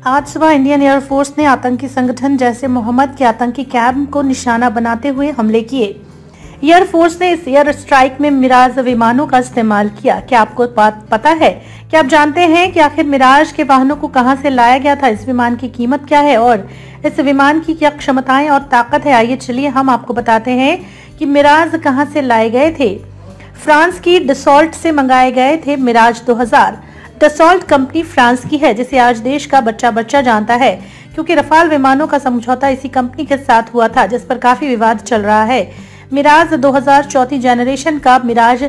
आज सुबह Indian air force ने आतंकी संगठन जैसे मोहम्मद के आतंकी कैंप को निशाना बनाते हुए हमले किए। एयरफोर्स ने इस एयर स्ट्राइक में मिराज विमानों का इस्तेमाल किया। क्या आपको बात पता है? क्या आप जानते हैं कि आखिर मिराज के वाहनों को कहां से लाया गया था? इस विमान की कीमत क्या है और इस विमान की क्या क्षमताएं और ताकत है? आइए चलिए हम आपको बताते हैं कि मिराज कहां से लाए गए थे। फ्रांस की डसॉल्ट से मंगाए गए थे मिराज 2000। डसॉल्ट कंपनी फ्रांस की है, जिसे आज देश का बच्चा बच्चा जानता है, क्योंकि रफाल विमानों का समझौता इसी कंपनी के साथ हुआ था, जिस पर काफी विवाद चल रहा है। मिराज 2000 चौथी जनरेशन का मिराज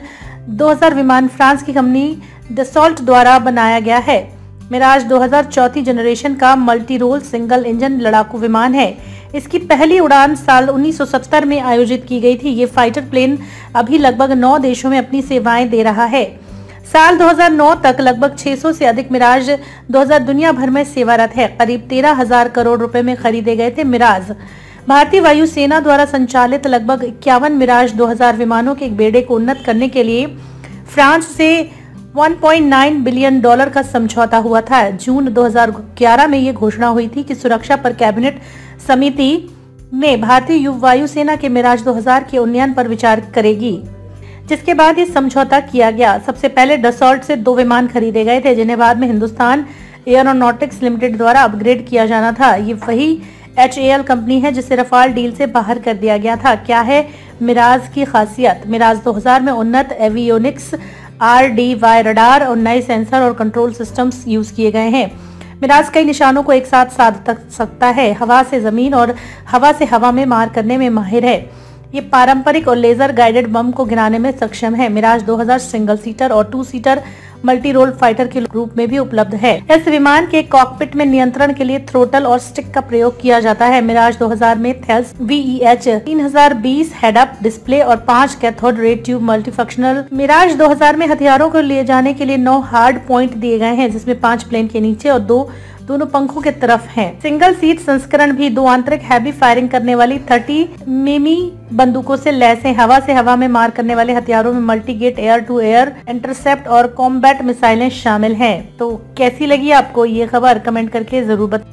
2000 विमान फ्रांस की कंपनी डसॉल्ट द्वारा बनाया गया है। मिराज 2000 चौथी जनरेशन का मल्टी रोल सिंगल इंजन लड़ाकू विमान है। इसकी पहली उड़ान साल 1970 में आयोजित की गई थी। ये फाइटर प्लेन अभी लगभग 9 देशों में अपनी सेवाएं दे रहा है। साल 2009 तक लगभग 600 से अधिक मिराज 2000 दुनिया भर में सेवारत है। करीब 13,000 करोड़ रुपए में खरीदे गए थे मिराज। भारतीय वायुसेना द्वारा संचालित लगभग 51 मिराज 2000 विमानों के एक बेड़े को उन्नत करने के लिए फ्रांस से $1.9 बिलियन का समझौता हुआ था। जून 2011 में ये घोषणा हुई थी कि सुरक्षा पर कैबिनेट समिति ने भारतीय वायुसेना के मिराज 2000 के उन्नयन पर विचार करेगी, जिसके बाद ये समझौता किया गया। सबसे पहले डसॉल्ट से 2 विमान खरीदे गए थे, जिन्हें बाद में हिंदुस्तान एयरोनॉटिक्स लिमिटेड द्वारा अपग्रेड किया जाना था। ये वही HAL कंपनी है जिसे रफाल डील से बाहर कर दिया गया था। क्या है मिराज की खासियत? मिराज 2000 में उन्नत एवियोनिक्स, RDY रडार और नए सेंसर और कंट्रोल सिस्टम्स यूज किए गए हैं। मिराज कई निशानों को एक साथ साध सकता है। हवा से जमीन और हवा से हवा में मार करने में माहिर है। ये पारंपरिक और लेजर गाइडेड बम को गिराने में सक्षम है। मिराज 2000 सिंगल सीटर और 2 सीटर मल्टी रोल फाइटर के रूप में भी उपलब्ध है। इस विमान के कॉकपिट में नियंत्रण के लिए थ्रोटल और स्टिक का प्रयोग किया जाता है। मिराज 2000 में Thales VEH 3020 head up display और 5 cathode ray tube multifunctional. Miraj 2000 में हथियारों को ले जाने के लिए 9 हार्ड पॉइंट दिए गए हैं, जिसमें 5 प्लेन के नीचे और 2 दोनों पंखों के तरफ हैं। सिंगल सीट संस्करण भी 2 आंतरिक हैवी फायरिंग करने वाली 30 मिमी बंदूकों से लैस है। हवा से हवा में मार करने वाले हथियारों में multi gate air to air intercept और कॉम्बैट मिसाइलें शामिल हैं। तो कैसी लगी आपको ये खबर? कमेंट करके जरूर बताएं।